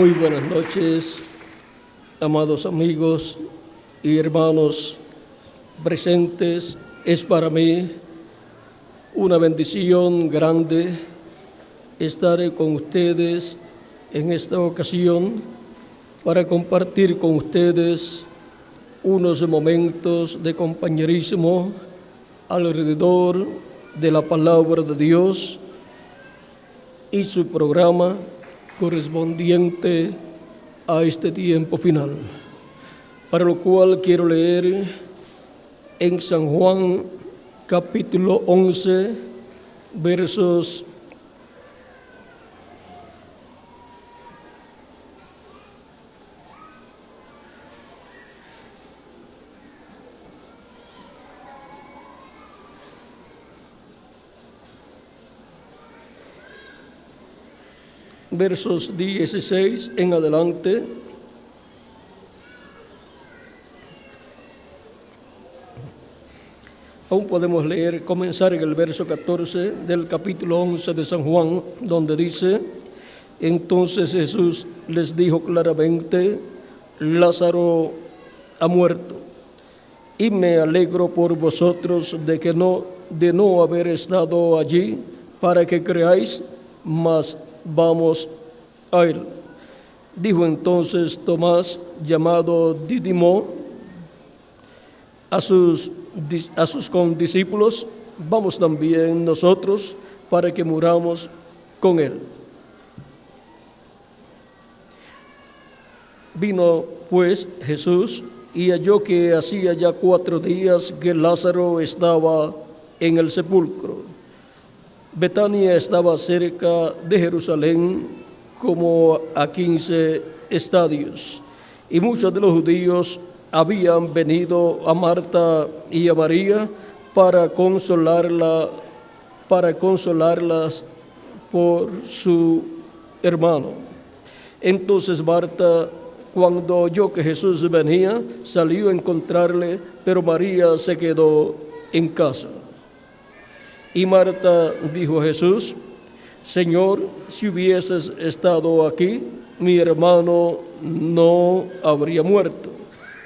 Muy buenas noches, amados amigos y hermanos presentes. Es para mí una bendición grande estar con ustedes en esta ocasión para compartir con ustedes unos momentos de compañerismo alrededor de la palabra de Dios y su programa correspondiente a este tiempo final, para lo cual quiero leer en San Juan capítulo 11, versos 16 en adelante. Aún podemos comenzar en el verso 14 del capítulo 11 de San Juan, donde dice: entonces Jesús les dijo claramente: Lázaro ha muerto, y me alegro por vosotros de no haber estado allí para que creáis, mas vamos a él. Dijo entonces Tomás, llamado Dídimo, a sus condiscípulos: vamos también nosotros para que muramos con él. Vino pues Jesús y halló que hacía ya 4 días que Lázaro estaba en el sepulcro. Betania estaba cerca de Jerusalén, como a 15 estadios, y muchos de los judíos habían venido a Marta y a María para consolarlas por su hermano. Entonces Marta, cuando oyó que Jesús venía, salió a encontrarle, pero María se quedó en casa. Y Marta dijo a Jesús: Señor, si hubieses estado aquí, mi hermano no habría muerto.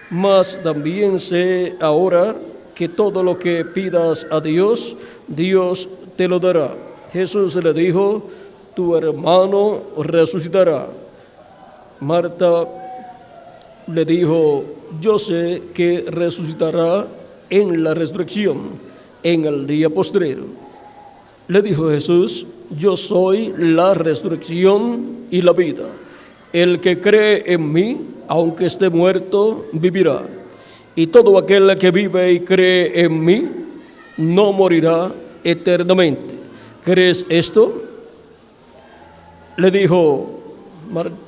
Mas también sé ahora que todo lo que pidas a Dios, Dios te lo dará. Jesús le dijo: tu hermano resucitará. Marta le dijo: yo sé que resucitará en la resurrección, en el día postrero. Le dijo Jesús: yo soy la resurrección y la vida. El que cree en mí, aunque esté muerto, vivirá. Y todo aquel que vive y cree en mí, no morirá eternamente. ¿Crees esto? Le dijo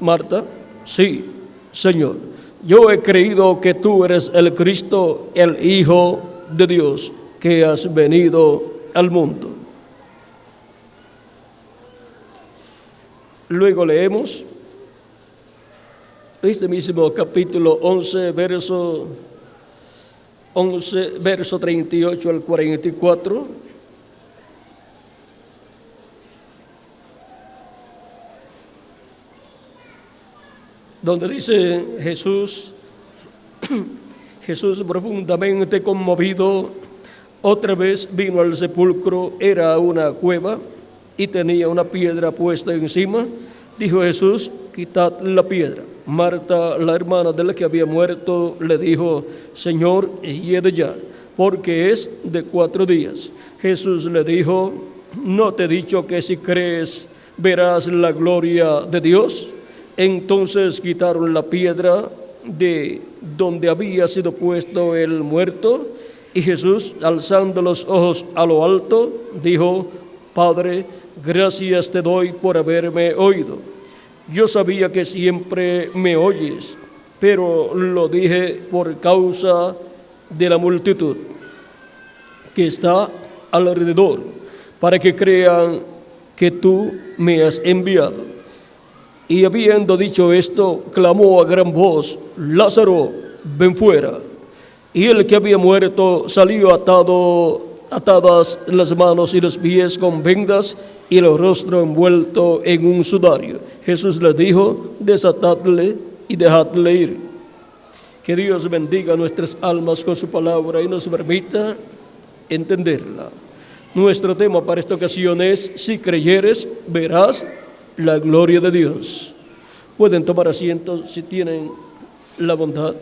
Marta: sí, Señor. Yo he creído que tú eres el Cristo, el Hijo de Dios, que has venido al mundo. Luego leemos este mismo capítulo 11, verso 38 al 44, donde dice Jesús profundamente conmovido, otra vez vino al sepulcro. Era una cueva y tenía una piedra puesta encima. Dijo Jesús: quitad la piedra. Marta, la hermana de la que había muerto, le dijo: Señor, hiede ya, porque es de 4 días. Jesús le dijo: ¿no te he dicho que si crees verás la gloria de Dios? Entonces quitaron la piedra de donde había sido puesto el muerto, y Jesús, alzando los ojos a lo alto, dijo: Padre, gracias te doy por haberme oído. Yo sabía que siempre me oyes, pero lo dije por causa de la multitud que está alrededor, para que crean que tú me has enviado. Y habiendo dicho esto, clamó a gran voz: Lázaro, ven fuera. Y el que había muerto salió atadas las manos y los pies con vendas y el rostro envuelto en un sudario. Jesús les dijo: desatadle y dejadle ir. Que Dios bendiga nuestras almas con su palabra y nos permita entenderla. Nuestro tema para esta ocasión es: si creyeres, verás la gloria de Dios. Pueden tomar asiento si tienen la bondad.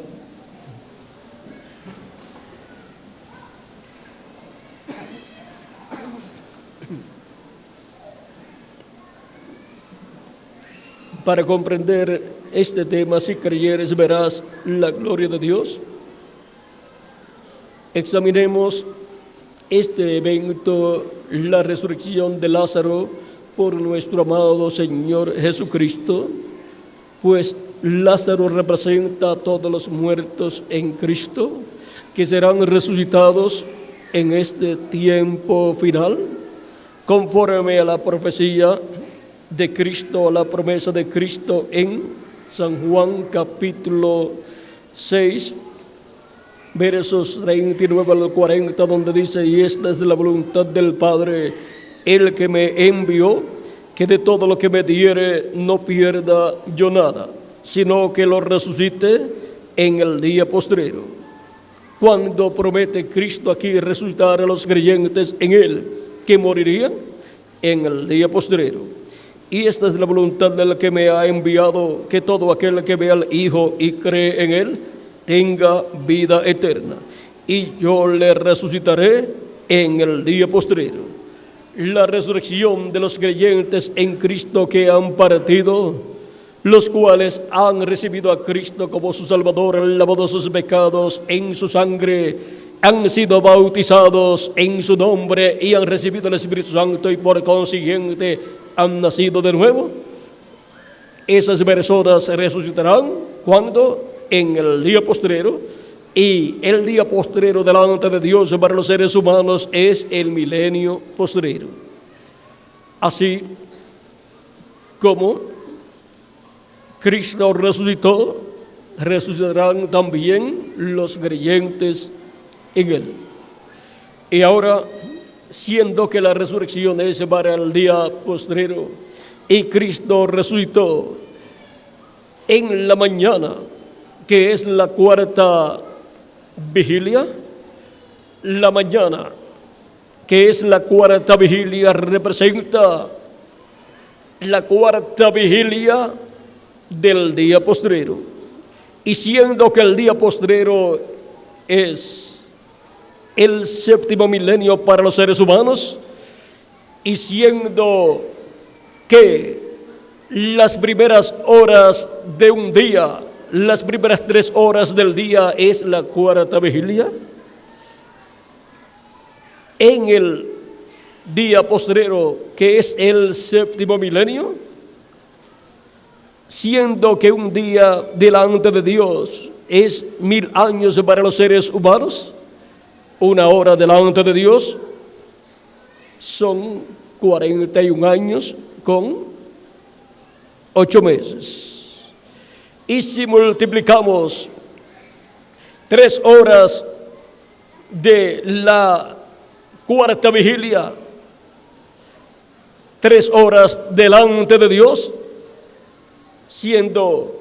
Para comprender este tema, si creyeres, verás la gloria de Dios, examinemos este evento, la resurrección de Lázaro por nuestro amado Señor Jesucristo, pues Lázaro representa a todos los muertos en Cristo que serán resucitados en este tiempo final, conforme a la profecía de Cristo, a la promesa de Cristo en San Juan capítulo 6, versos 39 al 40, donde dice: y esta es la voluntad del Padre, el que me envió, que de todo lo que me diere no pierda yo nada, sino que lo resucite en el día postrero. Cuando promete Cristo aquí resucitar a los creyentes en Él, que morirían en el día postrero. Y esta es la voluntad del que me ha enviado, que todo aquel que ve al Hijo y cree en Él tenga vida eterna, y yo le resucitaré en el día postrero. La resurrección de los creyentes en Cristo que han partido, los cuales han recibido a Cristo como su Salvador, han lavado sus pecados en su sangre, han sido bautizados en su nombre y han recibido el Espíritu Santo, y por consiguiente han nacido de nuevo. Esas personas resucitarán cuando en el día postrero, y el día postrero delante de Dios para los seres humanos es el milenio postrero. Así como Cristo resucitó, resucitarán también los creyentes en Él. Y ahora, siendo que la resurrección es para el día postrero y Cristo resucitó en la mañana, que es la cuarta vigilia, la mañana, que es la cuarta vigilia, representa la cuarta vigilia del día postrero. Y siendo que el día postrero es el séptimo milenio para los seres humanos, y siendo que las primeras horas de un día, las primeras 3 horas del día es la cuarta vigilia, en el día postrero, que es el séptimo milenio, siendo que un día delante de Dios es 1000 años para los seres humanos, una hora delante de Dios son 41 años con 8 meses. Y si multiplicamos 3 horas de la cuarta vigilia, 3 horas delante de Dios, siendo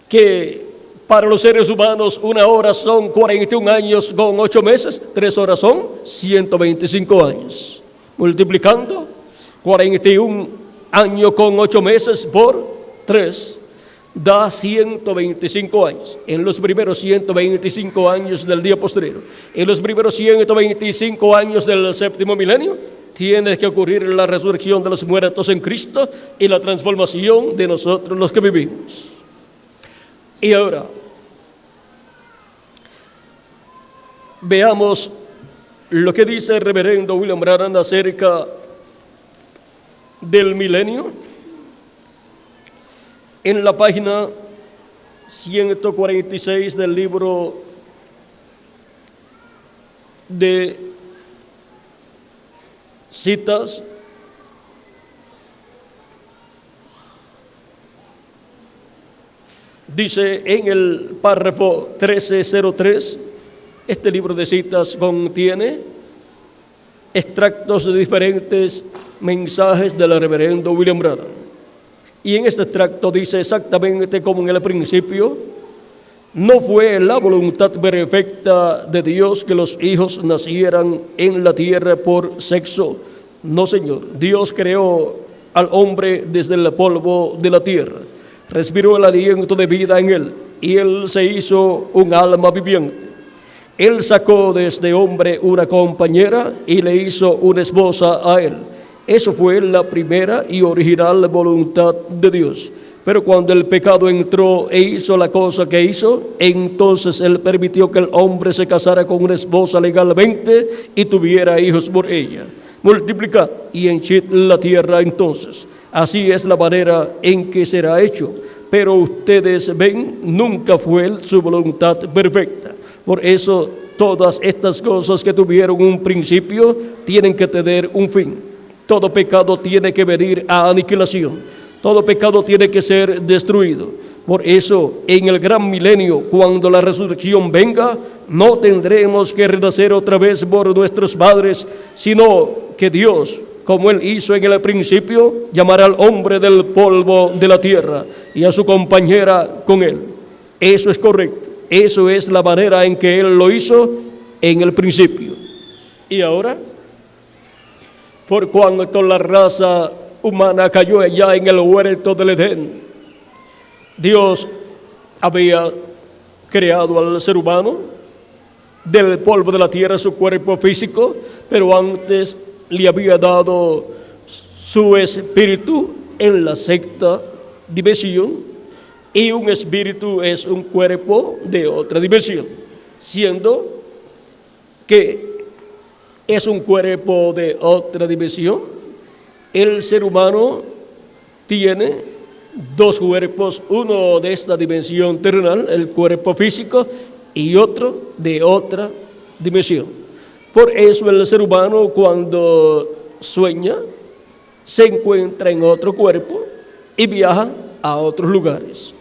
que para los seres humanos 1 hora son 41 años con 8 meses, 3 horas son 125 años. Multiplicando 41 años con 8 meses por 3, da 125 años. En los primeros 125 años del día postrero, en los primeros 125 años del séptimo milenio, tiene que ocurrir la resurrección de los muertos en Cristo y la transformación de nosotros los que vivimos. Y ahora, veamos lo que dice el reverendo William Branham acerca del milenio. En la página 146 del libro de citas, dice en el párrafo 1303, este libro de citas contiene extractos de diferentes mensajes del reverendo William Branham. Y en este tracto dice exactamente como en el principio: no fue la voluntad perfecta de Dios que los hijos nacieran en la tierra por sexo. No, Señor. Dios creó al hombre desde el polvo de la tierra, respiró el aliento de vida en él, y él se hizo un alma viviente. Él sacó de este hombre una compañera y le hizo una esposa a él. Eso fue la primera y original voluntad de Dios. Pero cuando el pecado entró e hizo la cosa que hizo, entonces Él permitió que el hombre se casara con una esposa legalmente y tuviera hijos por ella. Multiplicad y henchid la tierra entonces. Así es la manera en que será hecho. Pero ustedes ven, nunca fue su voluntad perfecta. Por eso todas estas cosas que tuvieron un principio tienen que tener un fin. Todo pecado tiene que venir a aniquilación. Todo pecado tiene que ser destruido. Por eso, en el gran milenio, cuando la resurrección venga, no tendremos que renacer otra vez por nuestros padres, sino que Dios, como Él hizo en el principio, llamará al hombre del polvo de la tierra y a su compañera con él. Eso es correcto. Eso es la manera en que Él lo hizo en el principio. Y ahora, por cuanto la raza humana cayó allá en el huerto del Edén, Dios había creado al ser humano del polvo de la tierra, su cuerpo físico, pero antes le había dado su espíritu en la sexta dimensión, y un espíritu es un cuerpo de otra dimensión, siendo que es un cuerpo de otra dimensión. El ser humano tiene dos cuerpos, uno de esta dimensión terrenal, el cuerpo físico, y otro de otra dimensión. Por eso el ser humano, cuando sueña, se encuentra en otro cuerpo y viaja a otros lugares.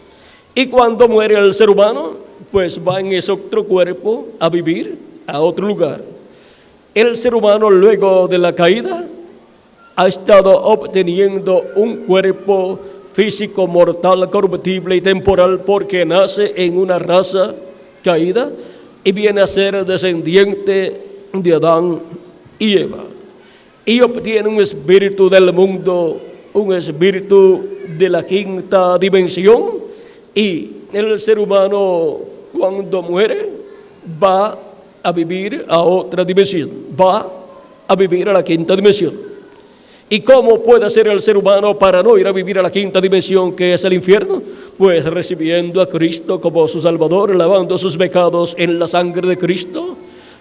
Y cuando muere el ser humano, pues va en ese otro cuerpo a vivir a otro lugar. El ser humano, luego de la caída, ha estado obteniendo un cuerpo físico, mortal, corruptible y temporal, porque nace en una raza caída y viene a ser descendiente de Adán y Eva. Y obtiene un espíritu del mundo, un espíritu de la quinta dimensión, y el ser humano, cuando muere, va a vivir a otra dimensión, va a vivir a la quinta dimensión. ¿Y cómo puede ser el ser humano para no ir a vivir a la quinta dimensión, que es el infierno? Pues recibiendo a Cristo como su Salvador, lavando sus pecados en la sangre de Cristo.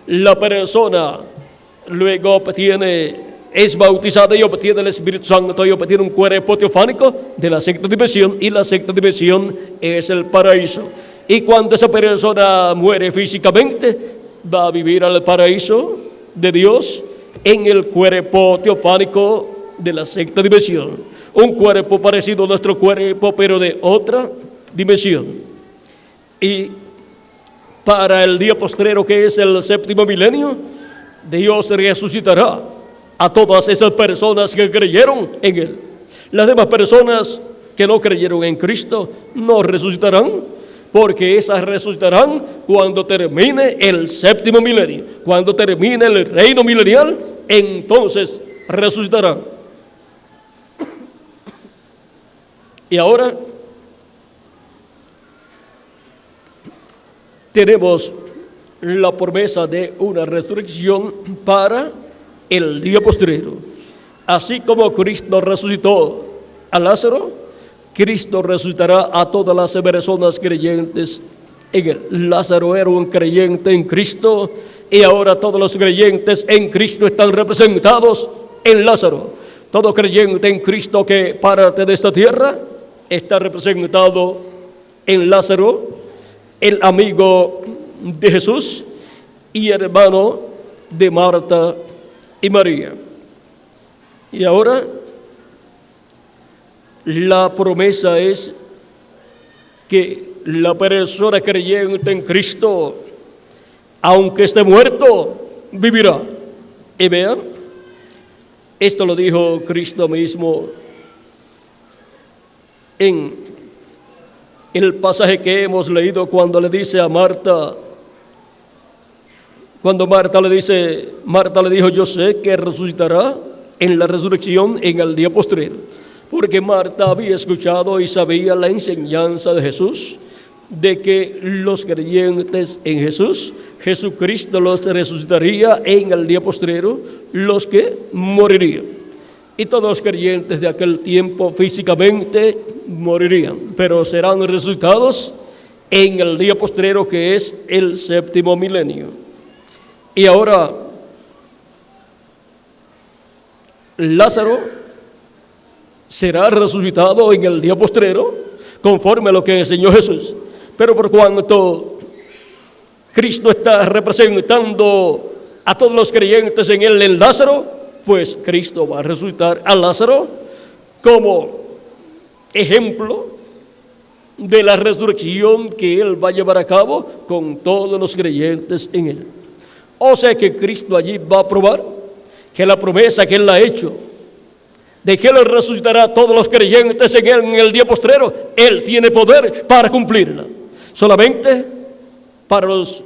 La persona luego es bautizada y obtiene el Espíritu Santo y obtiene un cuerpo teofánico de la sexta dimensión, y la sexta dimensión es el paraíso. Y cuando esa persona muere físicamente, va a vivir al paraíso de Dios en el cuerpo teofánico de la sexta dimensión, un cuerpo parecido a nuestro cuerpo, pero de otra dimensión. Y para el día postrero, que es el séptimo milenio, Dios resucitará a todas esas personas que creyeron en Él. Las demás personas que no creyeron en Cristo no resucitarán, porque esas resucitarán cuando termine el séptimo milenio. Cuando termine el reino milenial, entonces resucitarán. Y ahora tenemos la promesa de una resurrección para el día postrero. Así como Cristo resucitó a Lázaro, Cristo resucitará a todas las personas creyentes en Él. Lázaro era un creyente en Cristo, y ahora todos los creyentes en Cristo están representados en Lázaro. Todo creyente en Cristo que parte de esta tierra está representado en Lázaro, el amigo de Jesús y hermano de Marta y María. Y ahora la promesa es que la persona creyente en Cristo, aunque esté muerto, vivirá. Y vean, Esto lo dijo Cristo mismo en el pasaje que hemos leído cuando le dice a Marta, cuando Marta le dijo, yo sé que resucitará en la resurrección en el día postrero, porque Marta había escuchado y sabía la enseñanza de Jesús, de que los creyentes en Jesús, Jesucristo los resucitaría en el día postrero, los que morirían. Y todos los creyentes de aquel tiempo físicamente morirían, pero serán resucitados en el día postrero, que es el séptimo milenio. Y ahora, Lázaro será resucitado en el día postrero, conforme a lo que enseñó Jesús. Pero por cuanto Cristo está representando a todos los creyentes en él, en Lázaro, pues Cristo va a resucitar a Lázaro como ejemplo de la resurrección que él va a llevar a cabo con todos los creyentes en él. O sea que Cristo allí va a probar que la promesa que él ha hecho de que él resucitará a todos los creyentes en él en el día postrero, él tiene poder para cumplirla. Solamente para los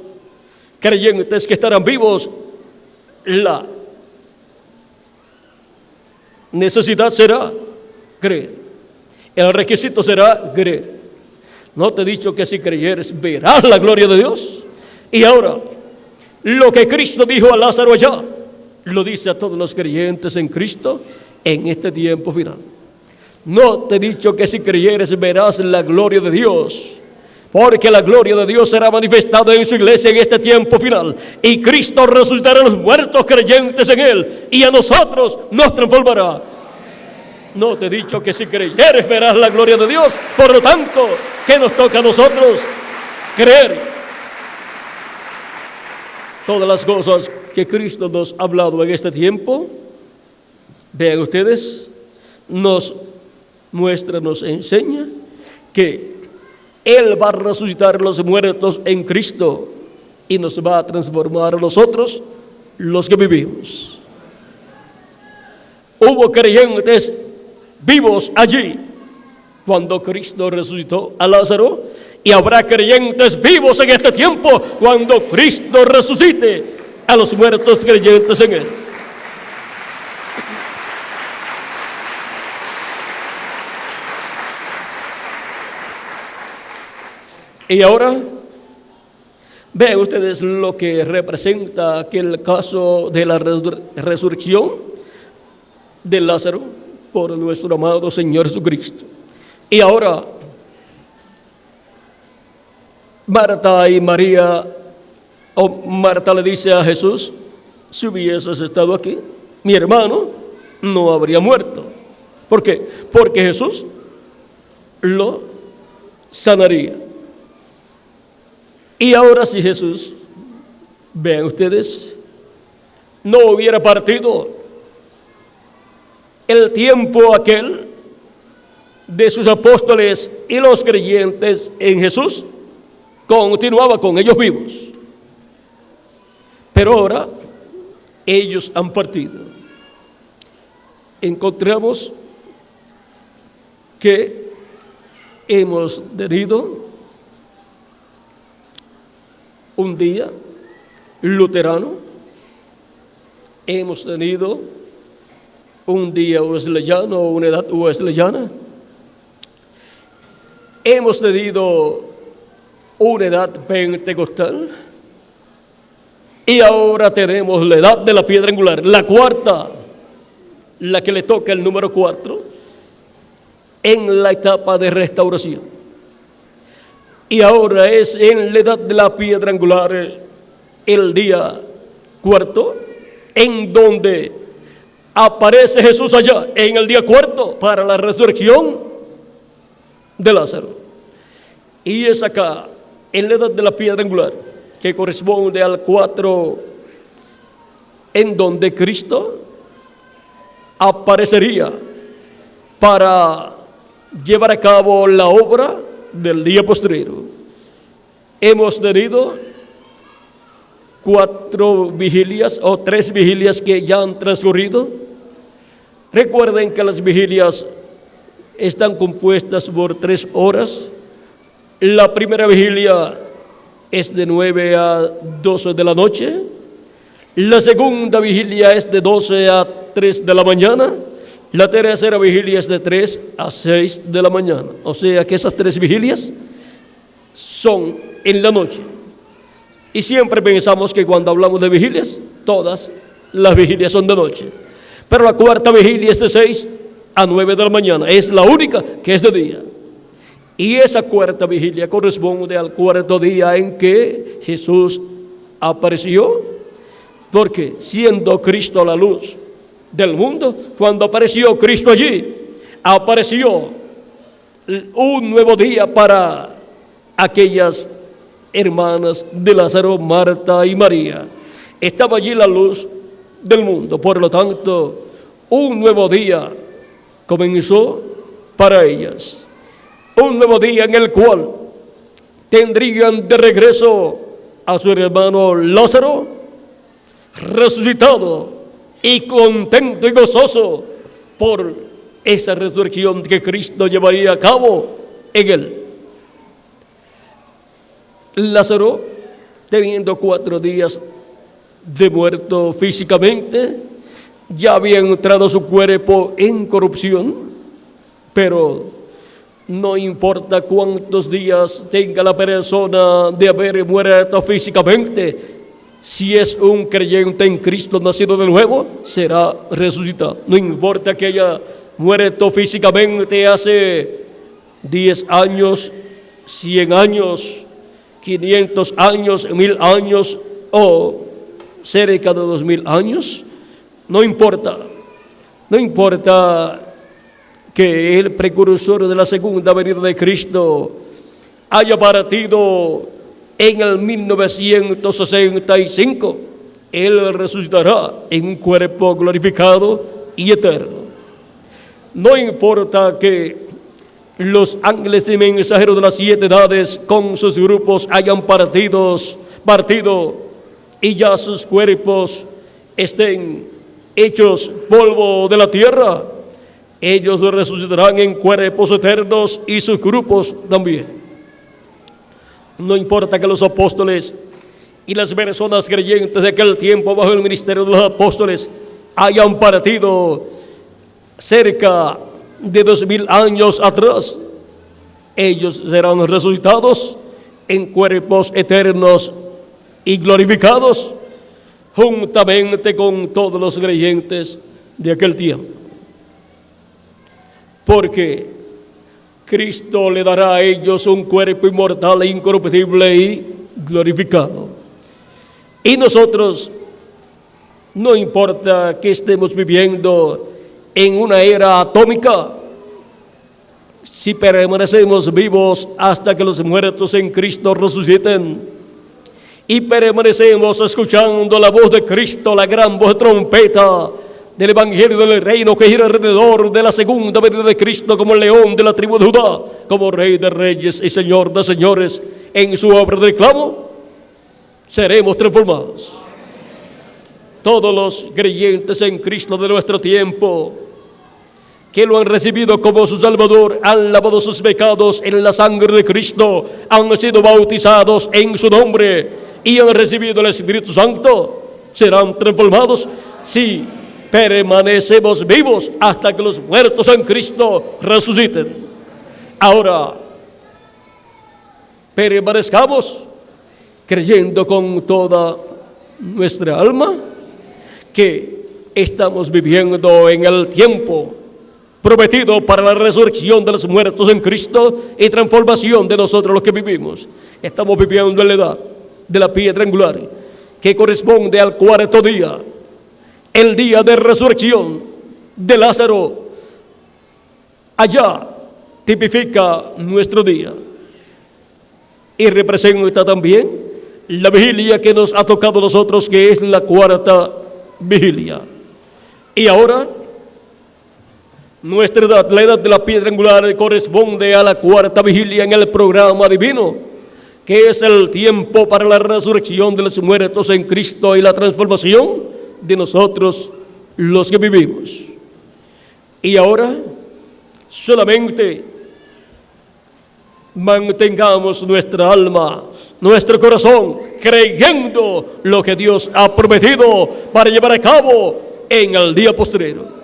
creyentes que estarán vivos, la necesidad será creer. El requisito será creer. ¿No te he dicho que si creyeres verás la gloria de Dios? Y ahora, lo que Cristo dijo a Lázaro allá, lo dice a todos los creyentes en Cristo en este tiempo final. No te he dicho que si creyeres verás la gloria de Dios, porque la gloria de Dios será manifestada en su iglesia en este tiempo final, y Cristo resucitará a los muertos creyentes en él, y a nosotros nos transformará. No te he dicho que si creyeres verás la gloria de Dios. Por lo tanto, ¿qué nos toca a nosotros? Creer. Todas las cosas que Cristo nos ha hablado en este tiempo, vean ustedes, nos muestra, nos enseña que Él va a resucitar los muertos en Cristo y nos va a transformar a nosotros, los que vivimos. Hubo creyentes vivos allí cuando Cristo resucitó a Lázaro, y habrá creyentes vivos en este tiempo cuando Cristo resucite a los muertos creyentes en Él. Y ahora, vean ustedes lo que representa aquel caso de la resurrección de Lázaro por nuestro amado Señor Jesucristo. Y ahora, Marta y María, Marta le dice a Jesús, si hubieses estado aquí, mi hermano no habría muerto. ¿Por qué? Porque Jesús lo sanaría. Y ahora si Jesús, vean ustedes, no hubiera partido el tiempo aquel de sus apóstoles y los creyentes en Jesús, continuaba con ellos vivos. Pero ahora ellos han partido. Encontramos que hemos tenido un día luterano, hemos tenido un día wesleyano, una edad wesleyana, hemos tenido una edad pentecostal, y ahora tenemos la edad de la piedra angular, la cuarta, la que le toca el número 4 en la etapa de restauración. Y ahora es en la edad de la piedra angular, el día 4, en donde aparece Jesús allá, en el día 4, para la resurrección de Lázaro. Y es acá, en la edad de la piedra angular, que corresponde al 4, en donde Cristo aparecería para llevar a cabo la obra del día postrero. Hemos tenido 4 vigilias o 3 vigilias que ya han transcurrido, Recuerden que las vigilias están compuestas por 3 horas. La primera vigilia es de 9 a 12 de la noche. La segunda vigilia es de 12 a 3 de la mañana. La tercera vigilia es de 3 a 6 de la mañana. O sea que esas 3 vigilias son en la noche. Y siempre pensamos que cuando hablamos de vigilias, todas las vigilias son de noche. Pero la cuarta vigilia es de 6 a 9 de la mañana. Es la única que es de día. Y esa cuarta vigilia corresponde al cuarto día en que Jesús apareció. Porque siendo Cristo la luz del mundo, cuando apareció Cristo allí, apareció un nuevo día para aquellas hermanas de Lázaro, Marta y María. Estaba allí la luz del mundo. Por lo tanto, un nuevo día comenzó para ellas. Un nuevo día en el cual tendrían de regreso a su hermano Lázaro, resucitado y contento y gozoso por esa resurrección que Cristo llevaría a cabo en él. Lázaro, teniendo 4 días de muerto físicamente, ya había entrado su cuerpo en corrupción, pero no importa cuántos días tenga la persona de haber muerto físicamente, si es un creyente en Cristo nacido de nuevo, será resucitado. No importa que haya muerto físicamente hace 10 años, 100 años, 500 años, 1000 años o cerca de 2000 años, no importa. No importa que el precursor de la segunda venida de Cristo haya partido en el 1965, Él resucitará en un cuerpo glorificado y eterno. No importa que los ángeles y mensajeros de las 7 edades con sus grupos hayan partido y ya sus cuerpos estén hechos polvo de la tierra, ellos resucitarán en cuerpos eternos y sus grupos también. No importa que los apóstoles y las personas creyentes de aquel tiempo bajo el ministerio de los apóstoles hayan partido cerca de 2000 años atrás, ellos serán resucitados en cuerpos eternos y glorificados juntamente con todos los creyentes de aquel tiempo. Porque Cristo le dará a ellos un cuerpo inmortal e incorruptible y glorificado. Y nosotros, no importa que estemos viviendo en una era atómica, si permanecemos vivos hasta que los muertos en Cristo resuciten y permanecemos escuchando la voz de Cristo, la gran voz de trompeta del Evangelio del Reino que gira alrededor de la segunda venida de Cristo como el león de la tribu de Judá, como Rey de reyes y Señor de señores en su obra de reclamo, seremos transformados. Todos los creyentes en Cristo de nuestro tiempo que lo han recibido como su Salvador, han lavado sus pecados en la sangre de Cristo, han sido bautizados en su nombre y han recibido el Espíritu Santo, serán transformados si permanecemos vivos hasta que los muertos en Cristo resuciten. Ahora, permanezcamos creyendo con toda nuestra alma que estamos viviendo en el tiempo prometido para la resurrección de los muertos en Cristo y transformación de nosotros los que vivimos. Estamos viviendo en la edad de la piedra angular, que corresponde al 4º día, el día de resurrección de Lázaro. Allá tipifica nuestro día y representa también la vigilia que nos ha tocado a nosotros, que es la 4ª vigilia. Y ahora nuestra edad, la edad de la piedra angular, corresponde a la 4ª vigilia en el programa divino, que es el tiempo para la resurrección de los muertos en Cristo y la transformación de nosotros los que vivimos. Y ahora solamente mantengamos nuestra alma, nuestro corazón, creyendo lo que Dios ha prometido para llevar a cabo en el día postrero.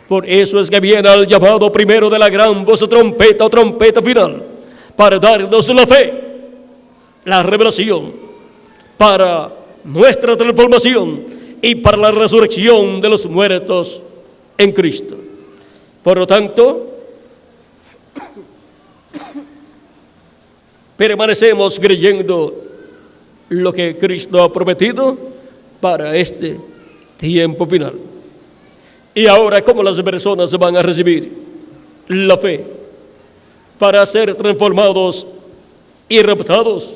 Por eso es que viene el llamado primero de la gran voz de trompeta o trompeta final, para darnos la fe, la revelación, para nuestra transformación y para la resurrección de los muertos en Cristo. Por lo tanto, permanecemos creyendo lo que Cristo ha prometido para este tiempo final. Y ahora, ¿cómo las personas van a recibir la fe para ser transformados y raptados?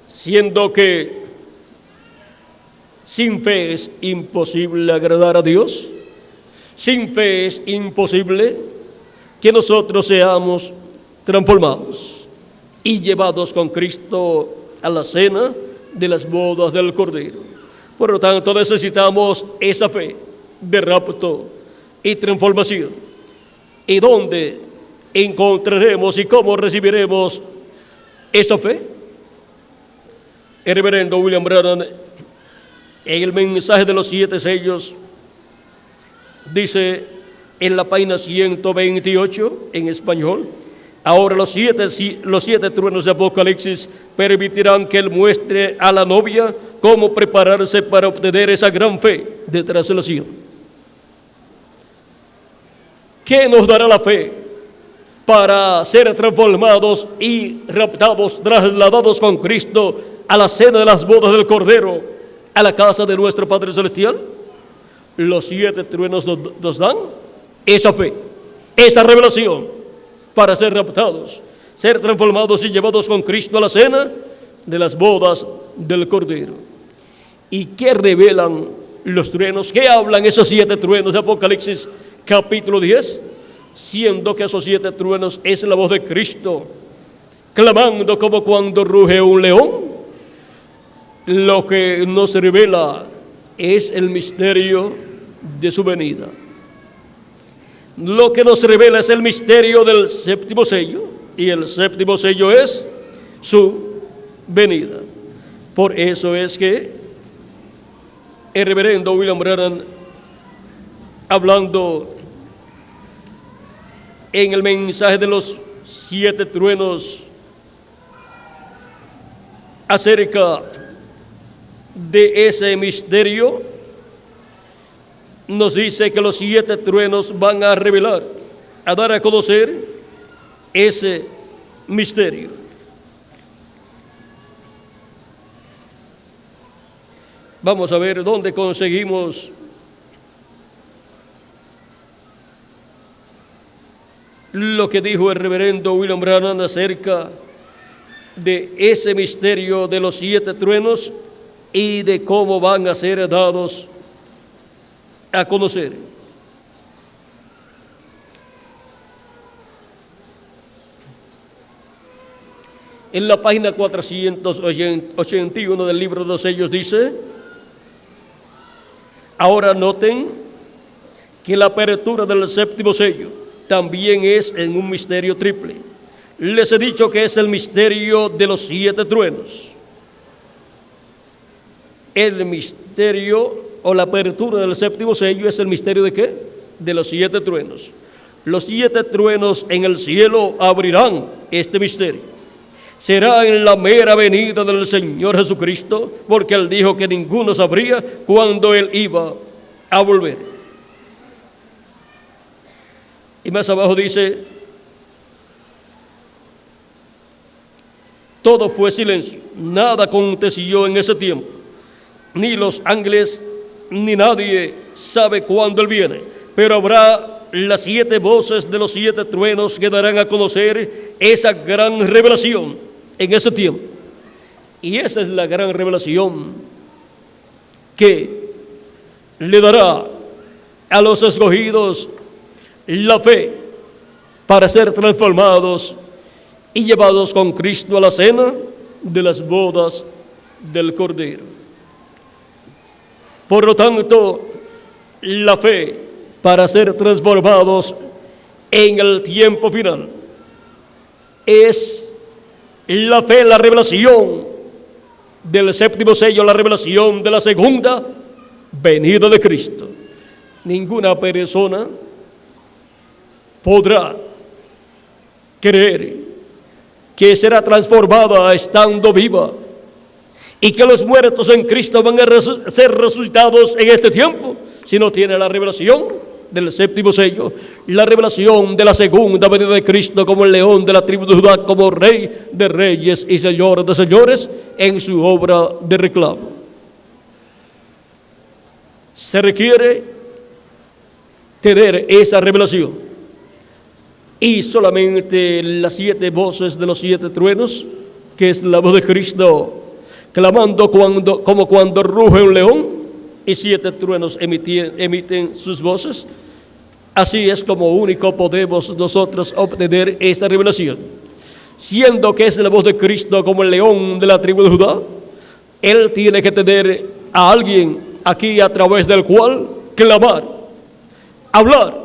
Siendo que sin fe es imposible agradar a Dios. Sin fe es imposible que nosotros seamos transformados y llevados con Cristo a la cena de las bodas del Cordero. Por lo tanto, necesitamos esa fe de rapto y transformación. ¿Y dónde encontraremos y cómo recibiremos esa fe? El reverendo William Branham, en el mensaje de los 7 sellos, dice en la página 128 en español: ahora los siete truenos de Apocalipsis permitirán que él muestre a la novia cómo prepararse para obtener esa gran fe de traslación. ¿Qué nos dará la fe para ser transformados y raptados, trasladados con Cristo a la cena de las bodas del Cordero, a la casa de nuestro Padre Celestial? Los 7 truenos nos dan esa fe, esa revelación, para ser raptados, ser transformados y llevados con Cristo a la cena de las bodas del Cordero. ¿Y qué revelan los truenos? ¿Qué hablan esos 7 truenos de Apocalipsis capítulo 10? Siendo que esos 7 truenos es la voz de Cristo, clamando como cuando ruge un león. Lo que nos revela es el misterio de su venida. Lo que nos revela es el misterio del 7º sello, y el 7º sello es su venida. Por eso es que el reverendo William Branham, hablando en el mensaje de los 7 truenos acerca de ese misterio, nos dice que los 7 truenos van a revelar, a dar a conocer ese misterio. Vamos a ver dónde conseguimos lo que dijo el reverendo William Branham acerca de ese misterio de los 7 truenos y de cómo van a ser dados a conocer. En la página 481 del libro de los sellos dice: ahora noten que la apertura del 7º sello también es en un misterio triple. Les he dicho que es el misterio de los 7 truenos. El misterio o la apertura del 7º sello es el misterio ¿de qué? De los 7 truenos. Los 7 truenos en el cielo abrirán este misterio. Será en la mera venida del Señor Jesucristo, porque Él dijo que ninguno sabría cuándo Él iba a volver. Y más abajo dice: todo fue silencio, nada aconteció en ese tiempo, ni los ángeles ni nadie sabe cuándo Él viene, pero habrá las 7 voces de los 7 truenos que darán a conocer esa gran revelación en ese tiempo. Y esa es la gran revelación que le dará a los escogidos la fe para ser transformados y llevados con Cristo a la cena de las bodas del Cordero. Por lo tanto, la fe para ser transformados en el tiempo final. Es la fe, la revelación del séptimo sello, la revelación de la segunda venida de Cristo. Ninguna persona podrá creer que será transformada estando viva y que los muertos en Cristo van a ser resucitados en este tiempo si no tiene la revelación del séptimo sello, la revelación de la segunda venida de Cristo como el león de la tribu de Judá, como rey de reyes y señor de señores en su obra de reclamo. Se requiere tener esa revelación, y solamente las 7 voces de los 7 truenos, que es la voz de Cristo clamando como cuando ruge un león, y 7 truenos emiten sus voces. Así es como único podemos nosotros obtener esa revelación. Siendo que es la voz de Cristo como el león de la tribu de Judá, Él tiene que tener a alguien aquí a través del cual clamar, hablar,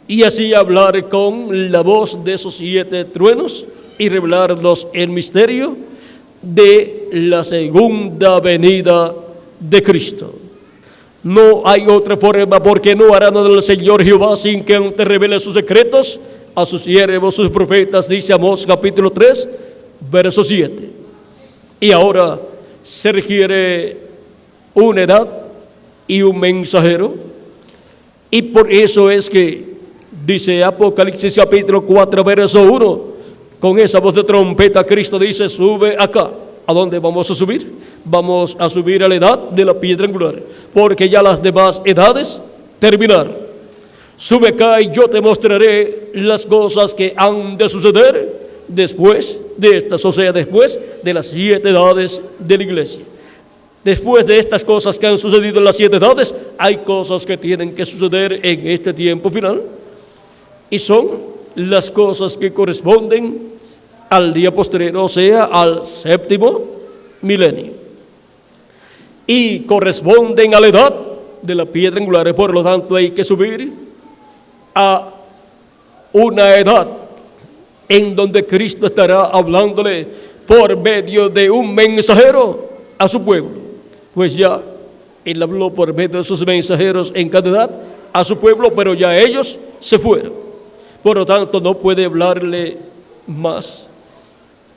y así hablar con la voz de esos 7 truenos y revelarnos el misterio de la segunda venida de Cristo. No hay otra forma, porque no hará nada el Señor Jehová sin que te revele sus secretos a sus siervos, sus profetas, dice Amós capítulo 3, verso 7. Y ahora se requiere una edad y un mensajero, y por eso es que dice Apocalipsis capítulo 4, verso 1, con esa voz de trompeta Cristo dice: sube acá. ¿A dónde vamos a subir? Vamos a subir a la edad de la piedra angular, porque ya las demás edades terminaron. Sube acá y yo te mostraré las cosas que han de suceder después de estas, o sea, después de las 7 edades de la iglesia. Después de estas cosas que han sucedido en las 7 edades, hay cosas que tienen que suceder en este tiempo final, y son las cosas que corresponden al día postrero, o sea, al séptimo milenio, y corresponden a la edad de la piedra angular. Por lo tanto, hay que subir a una edad en donde Cristo estará hablándole por medio de un mensajero a su pueblo, pues ya Él habló por medio de sus mensajeros en cada edad a su pueblo, pero ya ellos se fueron. Por lo tanto, no puede hablarle más,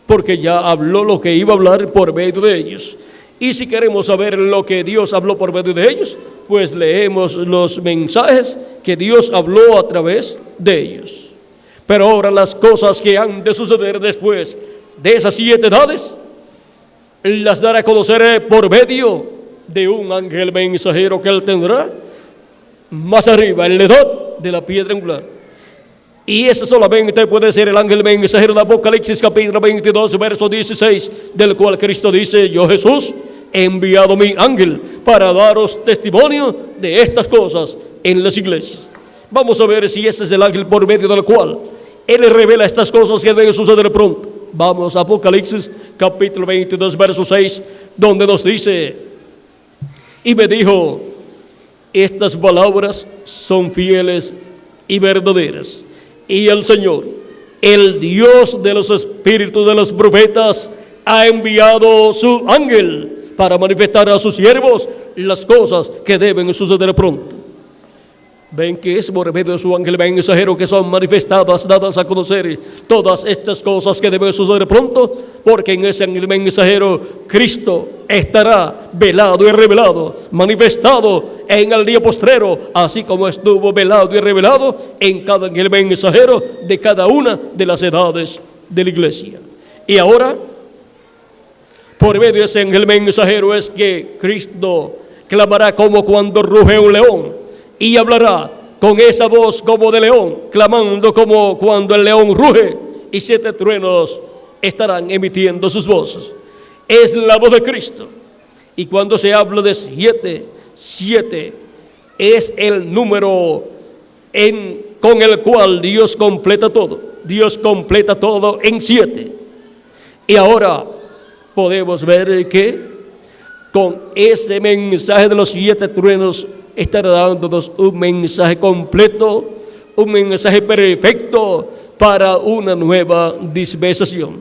porque ya habló lo que iba a hablar por medio de ellos. Y si queremos saber lo que Dios habló por medio de ellos, pues leemos los mensajes que Dios habló a través de ellos. Pero ahora las cosas que han de suceder después de esas 7 edades, las dará a conocer por medio de un ángel mensajero que Él tendrá más arriba, en la edad de la piedra angular. Y ese solamente puede ser el ángel mensajero de Apocalipsis capítulo 22, verso 16, del cual Cristo dice: yo, Jesús, he enviado mi ángel para daros testimonio de estas cosas en las iglesias. Vamos a ver si ese es el ángel por medio del cual Él revela estas cosas que deben suceder pronto. Vamos a Apocalipsis capítulo 22, verso 6, donde nos dice: y me dijo, estas palabras son fieles y verdaderas, y el Señor, el Dios de los espíritus de los profetas, ha enviado su ángel para manifestar a sus siervos las cosas que deben suceder pronto. Ven que es por medio de su ángel mensajero que son manifestadas, dadas a conocer todas estas cosas que deben suceder pronto, porque en ese ángel mensajero Cristo estará velado y revelado, manifestado en el día postrero, así como estuvo velado y revelado en cada ángel mensajero de cada una de las edades de la iglesia. Y ahora, por medio de ese ángel mensajero es que Cristo clamará como cuando ruge un león, y hablará con esa voz como de león, clamando como cuando el león ruge, y 7 truenos estarán emitiendo sus voces. Es la voz de Cristo. Y cuando se habla de 7, 7 es el número con el cual Dios completa todo. Dios completa todo en 7. Y ahora podemos ver que con ese mensaje de los 7 truenos estará dándonos un mensaje completo, un mensaje perfecto para una nueva dispensación.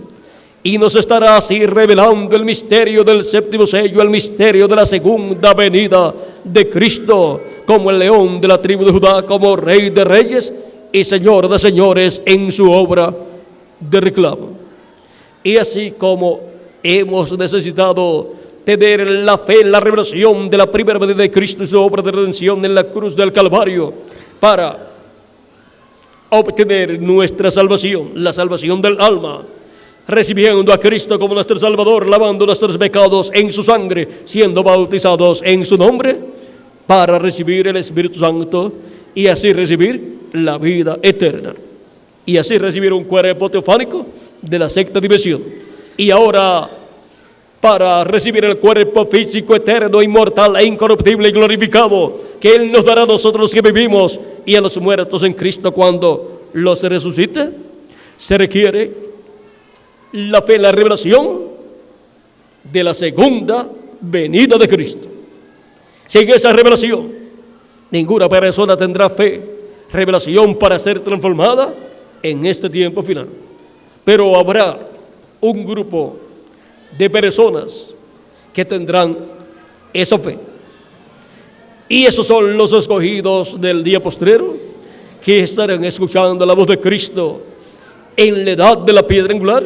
Y nos estará así revelando el misterio del séptimo sello, el misterio de la segunda venida de Cristo, como el león de la tribu de Judá, como Rey de reyes y Señor de señores en su obra de reclamo. Y así como hemos necesitado tener la fe en la revelación de la primera venida de Cristo y su obra de redención en la cruz del Calvario para obtener nuestra salvación, la salvación del alma, recibiendo a Cristo como nuestro Salvador, lavando nuestros pecados en su sangre, siendo bautizados en su nombre, para recibir el Espíritu Santo y así recibir la vida eterna. Y así recibir un cuerpo teofánico de la sexta dimensión. Y ahora, para recibir el cuerpo físico eterno, inmortal e incorruptible y glorificado, que Él nos dará a nosotros que vivimos y a los muertos en Cristo cuando los resucite, se requiere la fe en la revelación de la segunda venida de Cristo. Sin esa revelación, ninguna persona tendrá fe, revelación para ser transformada en este tiempo final. Pero habrá un grupo de personas que tendrán esa fe. Y esos son los escogidos del día postrero, que estarán escuchando la voz de Cristo en la edad de la piedra angular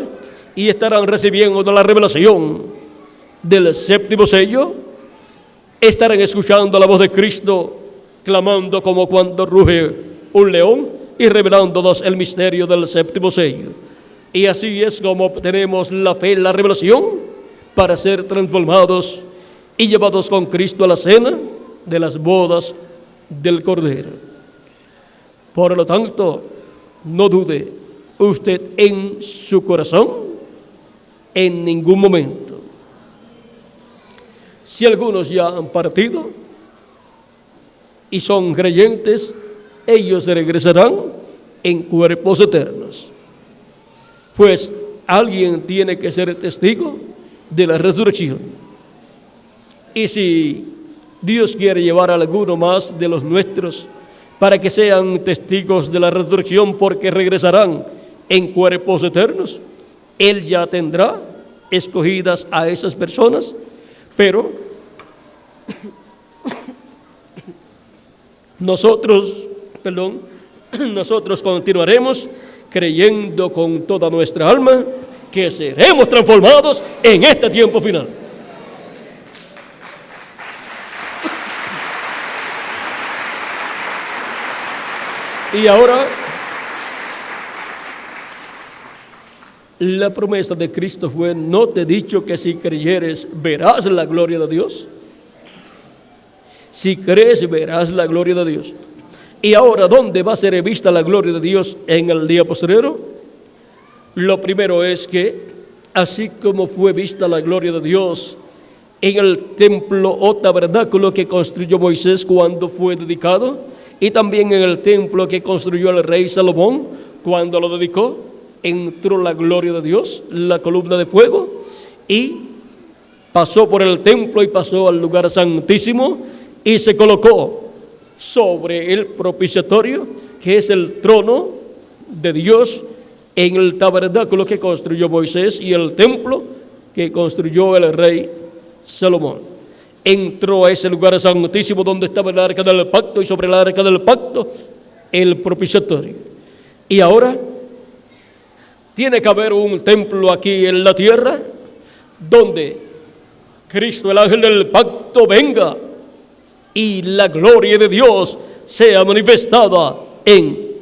y estarán recibiendo la revelación del séptimo sello. Estarán escuchando la voz de Cristo clamando como cuando ruge un león y revelándonos el misterio del séptimo sello. Y así es como obtenemos la fe en la revelación para ser transformados y llevados con Cristo a la cena de las bodas del Cordero. Por lo tanto, no dude usted en su corazón en ningún momento. Si algunos ya han partido y son creyentes, ellos regresarán en cuerpos eternos. Pues alguien tiene que ser testigo de la resurrección. Y si Dios quiere llevar a alguno más de los nuestros para que sean testigos de la resurrección, porque regresarán en cuerpos eternos, Él ya tendrá escogidas a esas personas, pero nosotros continuaremos creyendo con toda nuestra alma que seremos transformados en este tiempo final. Y ahora, la promesa de Cristo fue: ¿no te he dicho que si creyeres verás la gloria de Dios? Si crees verás la gloria de Dios. Y ahora, ¿dónde va a ser vista la gloria de Dios en el día postrero? Lo primero es que, así como fue vista la gloria de Dios en el templo o tabernáculo que construyó Moisés cuando fue dedicado, y también en el templo que construyó el rey Salomón cuando lo dedicó, entró la gloria de Dios, la columna de fuego, y pasó por el templo y pasó al lugar santísimo y se colocó sobre el propiciatorio, que es el trono de Dios, en el tabernáculo que construyó Moisés y el templo que construyó el rey Salomón. Entró a ese lugar santísimo donde estaba el arca del pacto, y sobre el arca del pacto el propiciatorio. Y ahora tiene que haber un templo aquí en la tierra donde Cristo, el ángel del pacto, venga y la gloria de Dios sea manifestada en